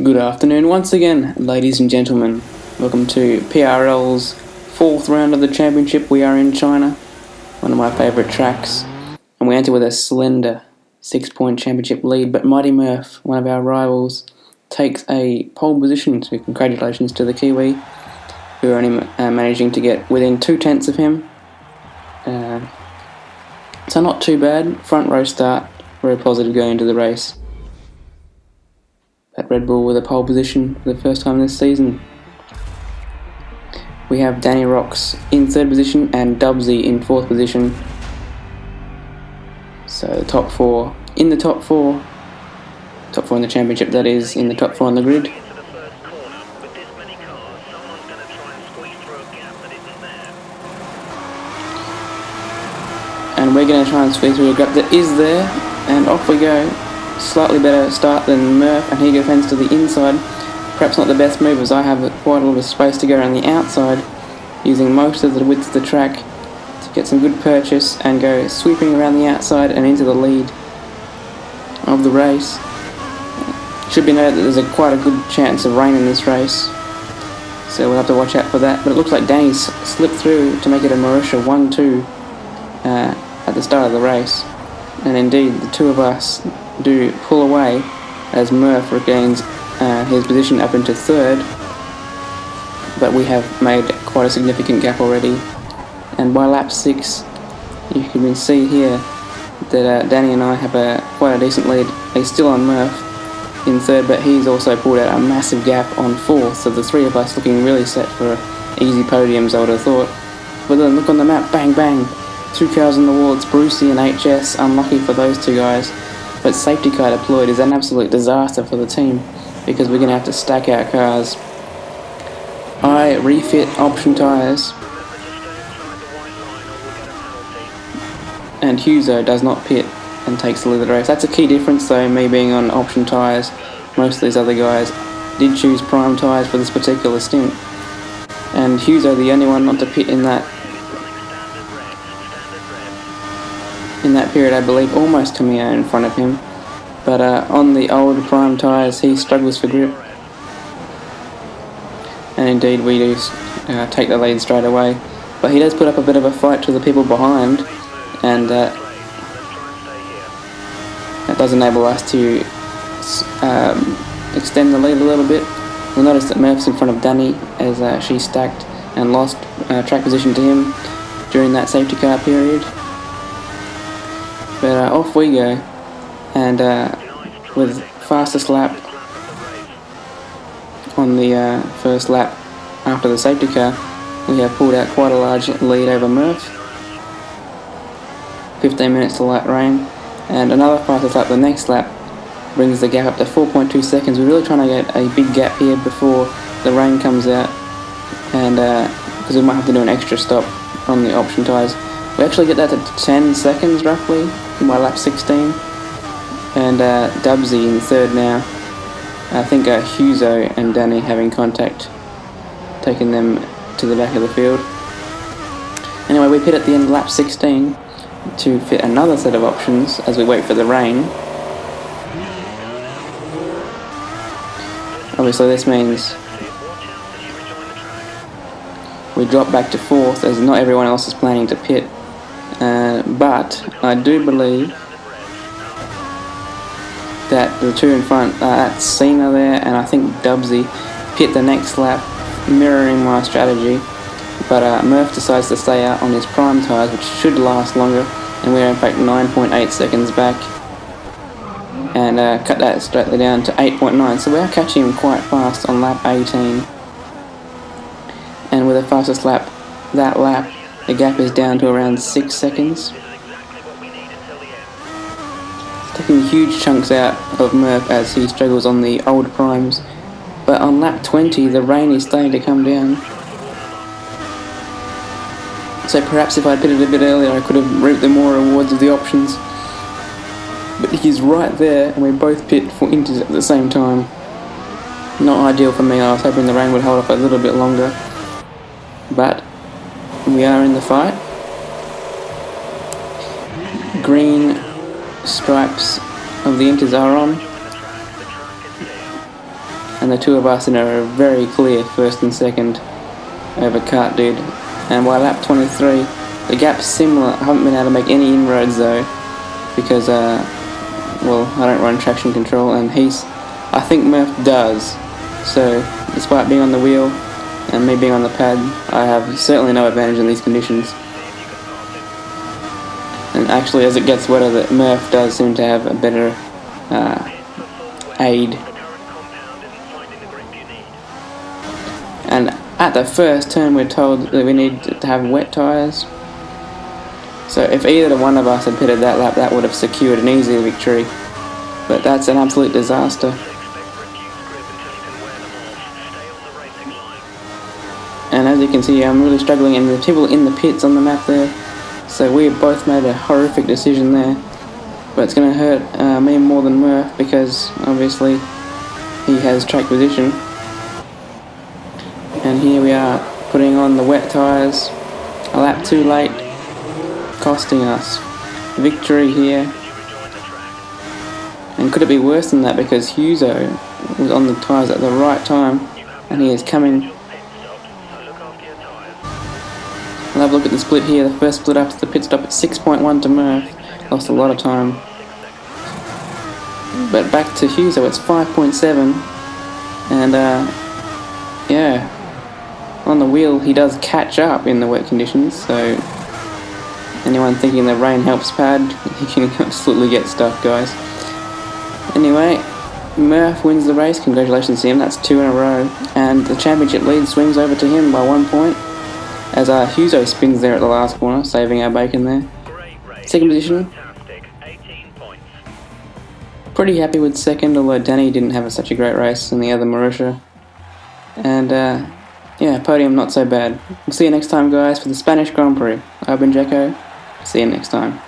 Good afternoon once again, ladies and gentlemen. Welcome to PRL's fourth round of the championship. We are in China, one of my favourite tracks, and we enter with a slender 6-point championship lead, but Mighty Murph, one of our rivals, takes a pole position, so congratulations to the Kiwi, who are only managing to get within 2/10 of him. So not too bad. Front row start, very positive going into the race. At Red Bull with a pole position for the first time this season. We have Danny Rocks in third position and Dubsy in fourth position. So top four in the top four in the championship, that is, in the top four on the grid. And we're going to try and squeeze through a gap that is there, and off we go. Slightly better start than Murph, and he defends to the inside. Perhaps not the best move, as I have quite a lot of space to go around the outside, using most of the width of the track to get some good purchase and go sweeping around the outside and into the lead of the race. Should be noted that there's quite a good chance of rain in this race, so we'll have to watch out for that. But it looks like Danny's slipped through to make it a Mauritius 1-2 at the start of the race, and indeed the two of us do pull away as Murph regains his position up into third, but we have made quite a significant gap already. And by lap 6 you can see here that Danny and I have quite a decent lead. He's still on Murph in third, but he's also pulled out a massive gap on fourth, so the three of us looking really set for easy podiums, I would have thought. But then look on the map, bang bang, two cars on the wall. It's Brucey and HS. Unlucky for those two guys. But safety car deployed is an absolute disaster for the team, because we're going to have to stack our cars. I refit option tyres, and Huzo does not pit and takes the lead of the race. That's a key difference though, me being on option tyres. Most of these other guys did choose prime tyres for this particular stint, and Huzo the only one not to pit in that period, I believe, almost coming out in front of him. But on the old prime tyres, he struggles for grip. And indeed, we do take the lead straight away. But he does put up a bit of a fight to the people behind, and that does enable us to extend the lead a little bit. We'll notice that Murph's in front of Danny as she stacked and lost track position to him during that safety car period. But off we go, and with fastest lap on the first lap after the safety car, we have pulled out quite a large lead over Murph. 15 minutes to light rain, and another fastest lap the next lap brings the gap up to 4.2 seconds. We're really trying to get a big gap here before the rain comes out, and because we might have to do an extra stop on the option tyres. We actually get that to 10 seconds roughly by lap 16, and Dubsy in third now. I think Huzo and Danny having contact, taking them to the back of the field. Anyway, we pit at the end of lap 16 to fit another set of options as we wait for the rain. Obviously this means we drop back to fourth, as not everyone else is planning to pit. But I do believe that the two in front, that's Cena there, and I think Dubsy, pit the next lap, mirroring my strategy. But Murph decides to stay out on his prime tyres, which should last longer, and we're in fact 9.8 seconds back, and cut that straightly down to 8.9. So we are catching him quite fast on lap 18, and with the fastest lap that lap, the gap is down to around 6 seconds. Taking huge chunks out of Murph as he struggles on the old primes. But on lap 20, the rain is starting to come down. So perhaps if I pitted a bit earlier, I could have reaped the more rewards of the options. But he's right there, and we both pit for inters at the same time. Not ideal for me. I was hoping the rain would hold off a little bit longer. But we are in the fight. Green stripes of the inters are on. and the two of us in a very clear first and second over Cart did. And by lap 23, the gap's similar. I haven't been able to make any inroads though, because well, I don't run traction control, and I think Murph does. So despite being on the wheel and me being on the pad, I have certainly no advantage in these conditions. And actually, as it gets wetter, that Murph does seem to have a better aid. And at the first turn, we're told that we need to have wet tyres. So if either one of us had pitted that lap, that would have secured an easy victory. But that's an absolute disaster. And as you can see, I'm really struggling, and there's people in the pits on the map there. So we both made a horrific decision there. But it's going to hurt me more than Murph, because obviously he has track position. And here we are, putting on the wet tyres, a lap too late, costing us victory here. And could it be worse than that, because Huzo was on the tyres at the right time, and he is coming. We'll have a look at the split here. The first split after the pit stop at 6.1 to Murph. Lost a lot of time. But back to Huzo, it's 5.7. And yeah, on the wheel he does catch up in the wet conditions. So anyone thinking the rain helps pad, you can absolutely get stuffed, guys. Anyway, Murph wins the race. Congratulations to him. That's 2 in a row. And the championship lead swings over to him by 1 point. As Huzo spins there at the last corner, saving our bacon there. Second position. Pretty happy with second, although Danny didn't have such a great race in the other Marussia. And yeah, podium not so bad. We'll see you next time, guys, for the Spanish Grand Prix. I've been Jacko. See you next time.